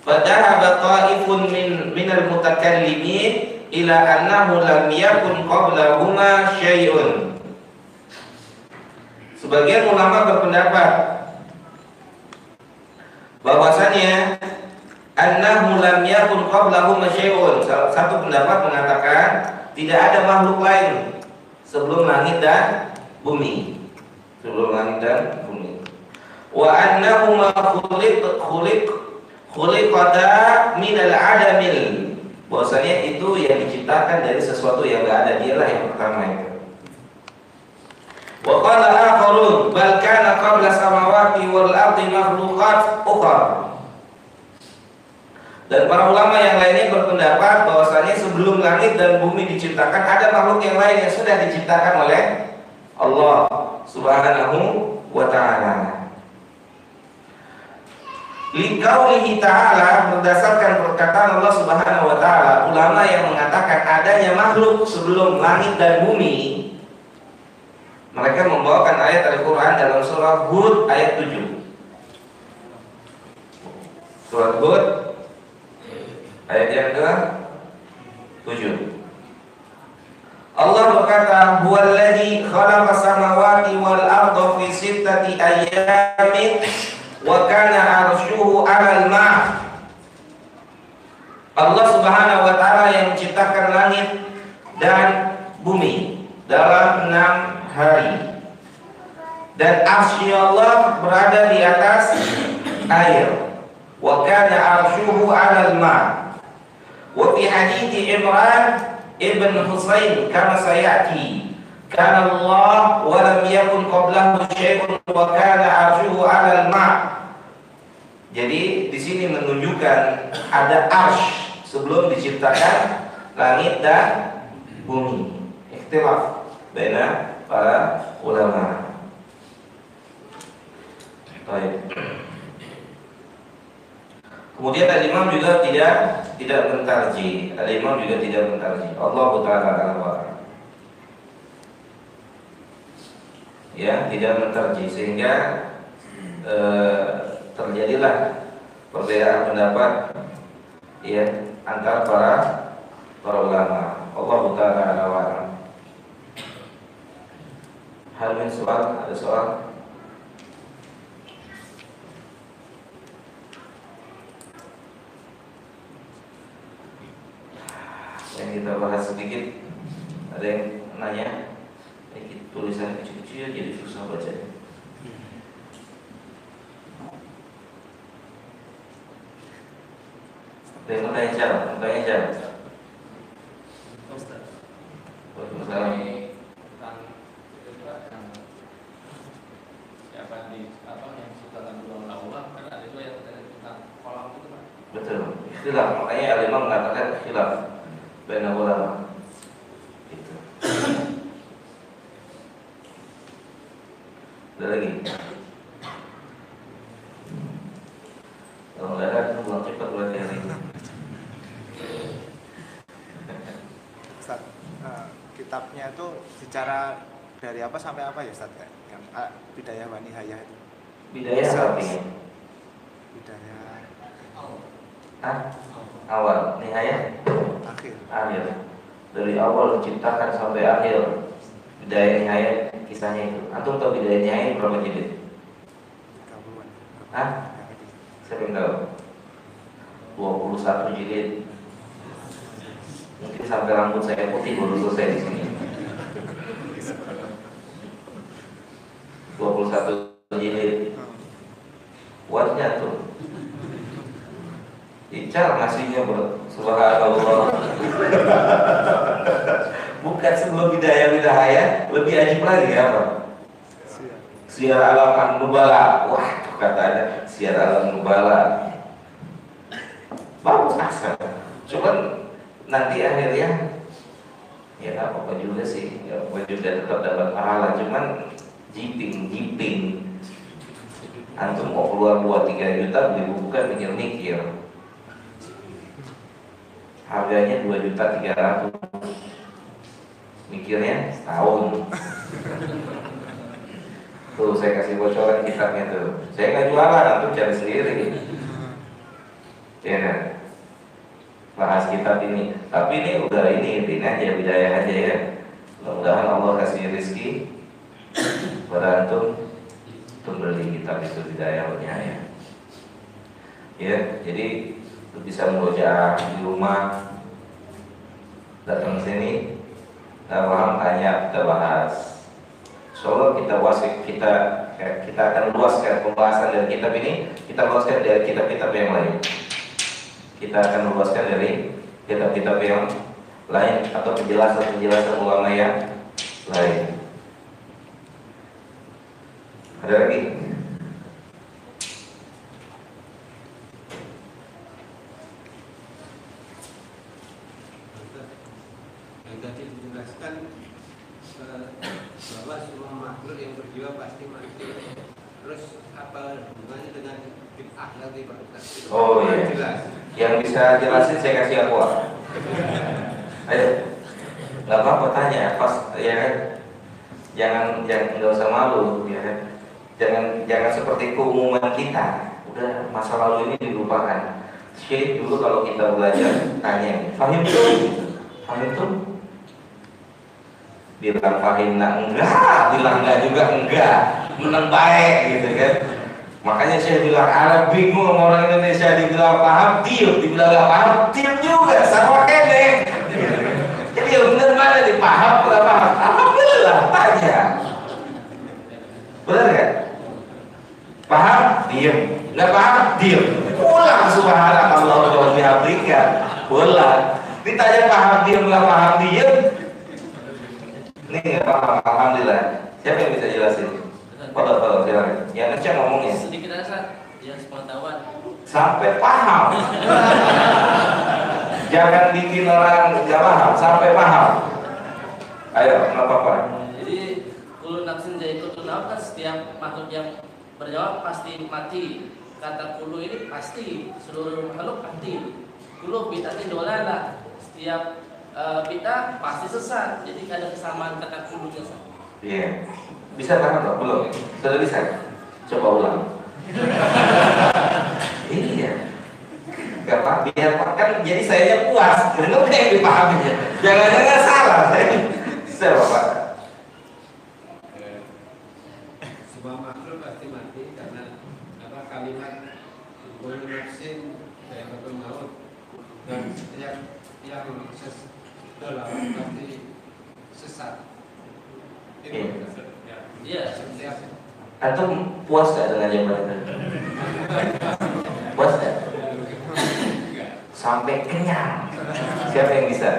Fadhahaba ta'ifun minal mutakallimin ila annahu lam yakun qablahuma syai'un. Sebagian ulama berpendapat bahwasanya annahu lam yakun qablahuma syai'un. Satu pendapat mengatakan tidak ada makhluk lain sebelum langit dan bumi. Sebelum langit dan bumi. wa annahuma khuliqata minal adamil, bahwasanya itu yang diciptakan dari sesuatu yang enggak ada, dialah yang pertama itu. Wa qala akharun bal kana qabla samawati wal ardi makhluqat ukhra. Dan para ulama yang lainnya berpendapat bahwasanya sebelum langit dan bumi diciptakan ada makhluk yang lain yang sudah diciptakan oleh Allah Subhanahu wa ta'ala. Liqaulihi ta'ala, berdasarkan perkataan Allah Subhanahu wa ta'ala, ulama yang mengatakan adanya makhluk sebelum langit dan bumi, mereka membawakan ayat Al-Quran dalam surah Hud ayat 7. Surah Hud ayat yang ke-7. Allah berkata, "Huwallazi khalaqa samawati wal arda fi sittati ayyamin wa kana 'arshuhu 'alal ma'." Allah Subhanahu wa taala yang menciptakan langit dan bumi dalam 6 hari. Dan arsy Allah berada di atas air. Wa kana 'arshuhu 'alal ma'. Wa fi hadits Imran ibn Husain kama sayati, kana Allah wa lam yakun qablahu syai'un wa kana 'arshuhu 'alal ma'. Jadi di sini menunjukkan ada arsy sebelum diciptakan langit dan bumi. Ikhtilaf baina para ulama. Baik. Kemudian al-Imam juga tidak mentarjih. Al-Imam juga tidak mentarjih. Allah Ta'ala a'lam. Ya, tidak mentarjih sehingga terjadilah perbedaan pendapat ya antara para ulama. Allah Ta'ala a'lam. Hal min soal, ada soal? Yang kita bahas sedikit, ada yang nanya, tulisan kecil-kecil jadi susah bacanya. Ada yang mau tanya jawab. Ustaz. Waalaikumsalam. Yang ciptakan dua Allah kan ada juga yang tentang kolam itu kan. Betul. Ikhtilaf, makanya al-Imam mengatakan ikhtilaf baina ulama. Itu. Ada lagi. Kalau nggak ada, pulang cepat berarti hari ini. Ustaz, kitabnya itu bicara dari apa sampai apa ya Ustaz? Yang Bidayah wa Nihayah itu. Bidayah artinya Bidayah awal, nihayah akhir. Dari awal diciptakan sampai akhir. Bidayah nihayah kisahnya itu. Antum tahu bidayah nihayah berapa jilid? 30-an. Siapa yang tahu? 21 jilid. Mungkin sampai rambut saya putih baru selesai di sini. 21 jilid. Kuatnya tuh. Icar ngasihnya subhanallah. Bukan sebelum bidayah lebih ajib lagi apa? Syiar alam an-nubala. Wah, katanya syiar alam nubala. Bagus asal. Cuman nanti akhirnya ya nggak apa-apa juga sih. Ya apa juga tetap dapat pahala. Cuman jiping. Antum mau keluar buat 3 juta beli buku kan mikir-mikir. Harganya 2.300.000. Mikirnya setahun. Tuh saya kasih bocoran kitabnya tuh. Saya nggak jualan, antum cari sendiri. Ya kan? Bahas kitab ini. Tapi ini udah ini aja bidayah aja ya. Mudah-mudahan Allah kasih rezeki pada antum untuk beli kitab itu bidayah ya. Ya, jadi bisa membaca di rumah, datang sini, kita paham tanya, kita bahas. Soalnya kita Kita akan luaskan pembahasan dari kitab ini, kita luaskan dari kitab-kitab yang lain. Kita akan luaskan dari kitab-kitab yang lain atau penjelasan-penjelasan ulama yang lain. Ada lagi? Yang tadi dijelaskan bahwa semua makhluk yang berjiwa pasti mati. Terus apa hubungannya dengan bid'ah lagi Pak Ustaz? Oh iya. Jelas. Yang bisa jelasin saya kasih aku. Ayo. Gak apa-apa tanya, pas ya kan. Jangan nggak usah malu, ya kan. Jangan seperti keumuman kita. Udah masa lalu ini dilupakan. Syekh dulu kalau kita belajar tanya, fahim tuh, fahim tuh. Bilang fahim enggak, bilang enggak juga enggak, menang baik gitu kan. Makanya saya bilang Arab bingung sama orang Indonesia, dibilang paham diam, dibilang enggak paham diam juga, sama kene. Jadi yang benar mana nih, paham enggak paham? Alhamdulillah tanya. Benar enggak? Paham diam, enggak paham diam. Ulang subhanallah wa bihamdika. Ulang. Ditanya paham diam enggak paham diam. Ini nggak paham, alhamdulillah. Siapa yang bisa jelasin? Pada silakan. Yang ngecek ngomongnya. Sedikit aja, yang sepengetahuan. Sampai paham. Jangan bikin orang nggak paham, sampai paham. Ayo, nggak apa-apa. Jadi kulu nafsin zaitun kan setiap makhluk yang berjawab pasti mati. Kata kulu ini pasti seluruh makhluk mati. Kulu bid'atin dolalah. Setiap bid'ah pasti sesat. Jadi ada kesamaan kata kulunya. Iya. Bisa paham nggak? Belum. Sudah bisa. Coba ulang. Iya. Gak apa, biar kan jadi saya puas. Benar yang dipahaminya. Jangan-jangan salah. Saya Bapak. Semua makhluk pasti mati karena apa kalimat kullu nafsin dha'iqatul maut, dan setiap yang lawan pasti sesat. Iya. Setiap Antum puas gak dengan jawaban itu? Puas gak? Sampai kenyang. Siapa yang bisa?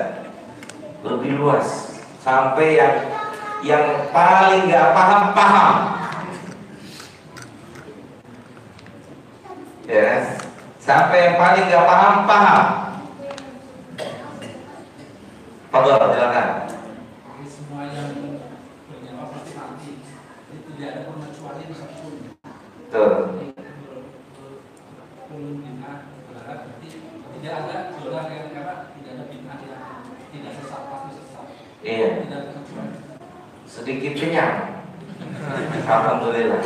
Lebih luas. Sampai yang paling gak paham. Ya, sampai yang paling gak paham. Fadhal, silakan. Semua yang bernyawa pasti mati. Jadi tidak ada pengecualian satupun. Tuh. Berarti tidak ada dolar yang karena tidak ada bid'ah yang tidak sesat pasti sesat. Iya. Tidak ada kecuali. Sedikit kenyang. Alhamdulillah.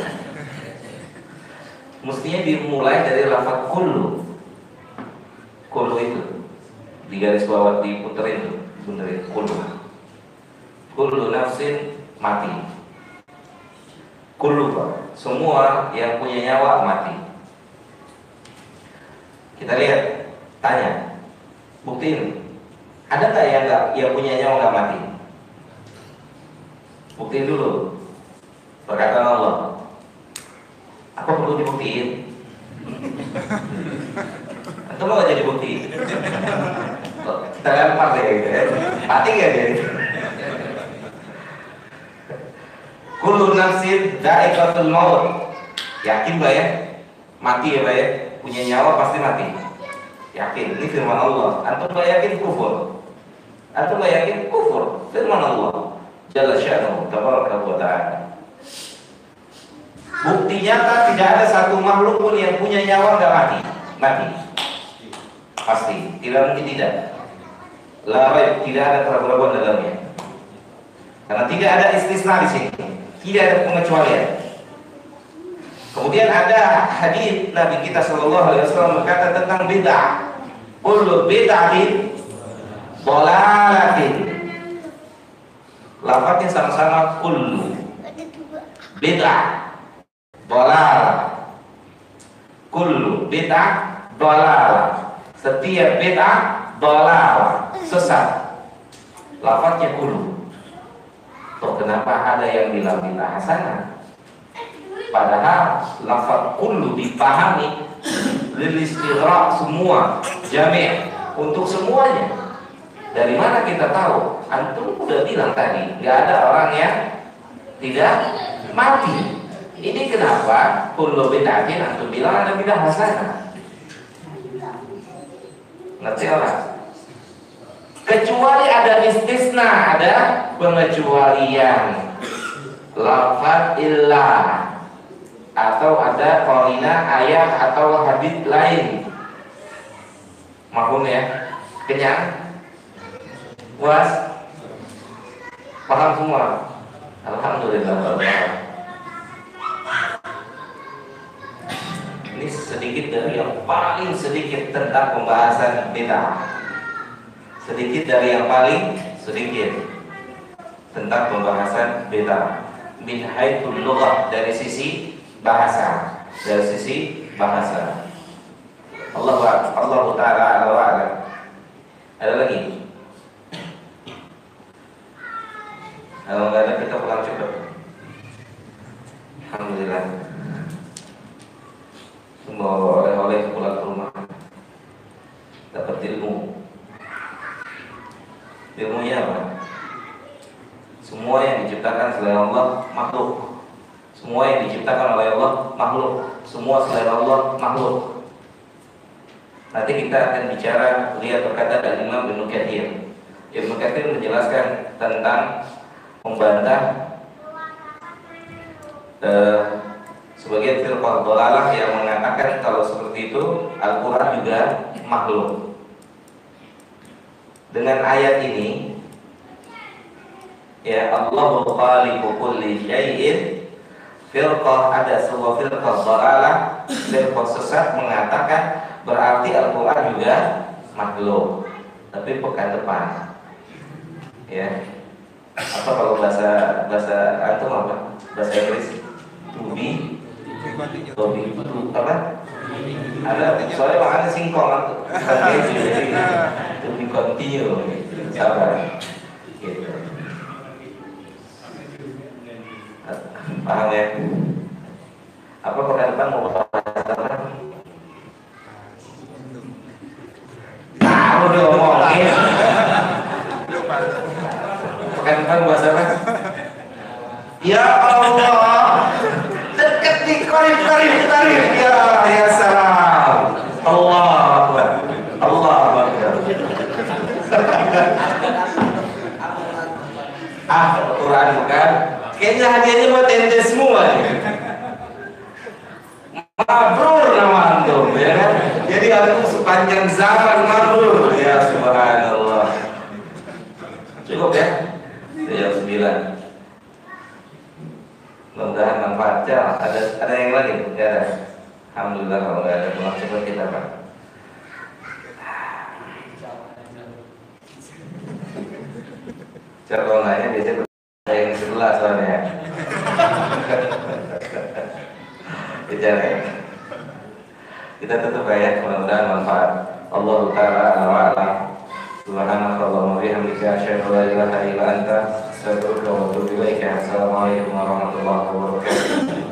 Mestinya dimulai dari lafaz kullu. Kullu itu di garis bawah diputerin tuh, benerin kullu. Kullu nafsin mati. Kullu Pak, semua yang punya nyawa mati. Kita lihat, tanya, buktiin. Ada nggak yang punya nyawa nggak mati? Buktiin dulu. Perkataan Allah. Apa perlu dibuktiin? Atau mau jadi bukti? Kita lempar deh gitu ya. Mati nggak dia? Kullu nafsin dha'iqatul maut. Yakin Pak ya? Mati ya Pak ya? Punya nyawa pasti mati. Yakin, ini firman Allah. Antum nggak yakin kufur. Antum nggak yakin kufur. Firman Allah. Jalla sya'nuhu tabaraka wa ta'ala. Bukti nyata tidak ada satu makhluk pun yang punya nyawa nggak mati. Mati. Pasti, tidak mungkin tidak. La raib, tidak ada keraguan dalamnya. Karena tidak ada istisna di sini. Tidak ada pengecualian. Kemudian ada hadis Nabi kita sallallahu alaihi wasallam berkata tentang bid'ah. Kullu bid'atin dhalalatin. Lafaznya sama-sama kullu. Bid'ah dhalal. Kullu bid'ah dhalal. Setiap bid'ah dhalal, sesat. Lafaznya kullu. Toh kenapa ada yang bilang bid'ah hasanah? Padahal lafaz kullu dipahami lil istighraq, semua, jami', untuk semuanya. Dari mana kita tahu? Antum udah bilang tadi, nggak ada orang yang tidak mati. Ini kenapa kullu bid'atin antum bilang ada bid'ah hasanah? Ngerti orang? Kecuali ada istisna, ada pengecualian. Lafaz illah, atau ada qarinah ayat atau hadits lain. Mahfum ya? Kenyang? Puas? Paham semua? Alhamdulillah. Ini sedikit dari yang paling sedikit tentang pembahasan bid'ah. Sedikit dari yang paling sedikit tentang pembahasan bid'ah. Min haitsul lughah, dari sisi bahasa, dari sisi bahasa. Allah Ta'ala a'lam. Ada lagi? Kalau nggak ada kita pulang cepat. Alhamdulillah. Semua oleh-oleh pulang ke rumah. Dapat ilmu. Ilmunya apa? Semua yang diciptakan selain Allah makhluk. Semua yang diciptakan oleh Allah makhluk. Semua selain Allah makhluk. Nanti kita akan bicara, lihat berkata dari Imam Ibnu Katsir. Ibnu Katsir menjelaskan tentang membantah sebagian firqah dhalalah yang mengatakan kalau seperti itu Al-Quran juga makhluk. Dengan ayat ini, ya, Allahu khaliqu kulli syai'in, firqah, ada sebuah firqah dhalalah, firqah sesat mengatakan berarti Al-Quran juga makhluk. Tapi pekan depan, ya, apa kalau bahasa antum apa? Bahasa Inggris to be apa? Ada soalnya makanya singkong to be continue, sabar gitu. Paham ya? Apa pekan depan mau bahas apa? Tahu udah ngomongin. Pekan depan bahas apa? Ya Allah, dekat di karib. Ya salam. Allah Akbar. Quran bukan? Kayaknya hadiahnya buat ente semua nih. Mabrur nama antum, ya kan? Jadi antum sepanjang zaman mabrur. Ya subhanallah. Cukup ya? Jam 9. Mudah-mudahan manfaatnya. Ada yang lagi? Tidak ada. Alhamdulillah kalau nggak ada pulang cepat kita Pak. Corona-nya biasanya yang sebelah soalnya. Bicara. Kita tutup ya, mudah-mudahan manfaat. Allah Ta'ala a'lam. Subhanallahumma wa bihamdika asyhadu an la ilaha illa anta astaghfiruka wa atubu ilaik. Assalamualaikum warahmatullahi wabarakatuh.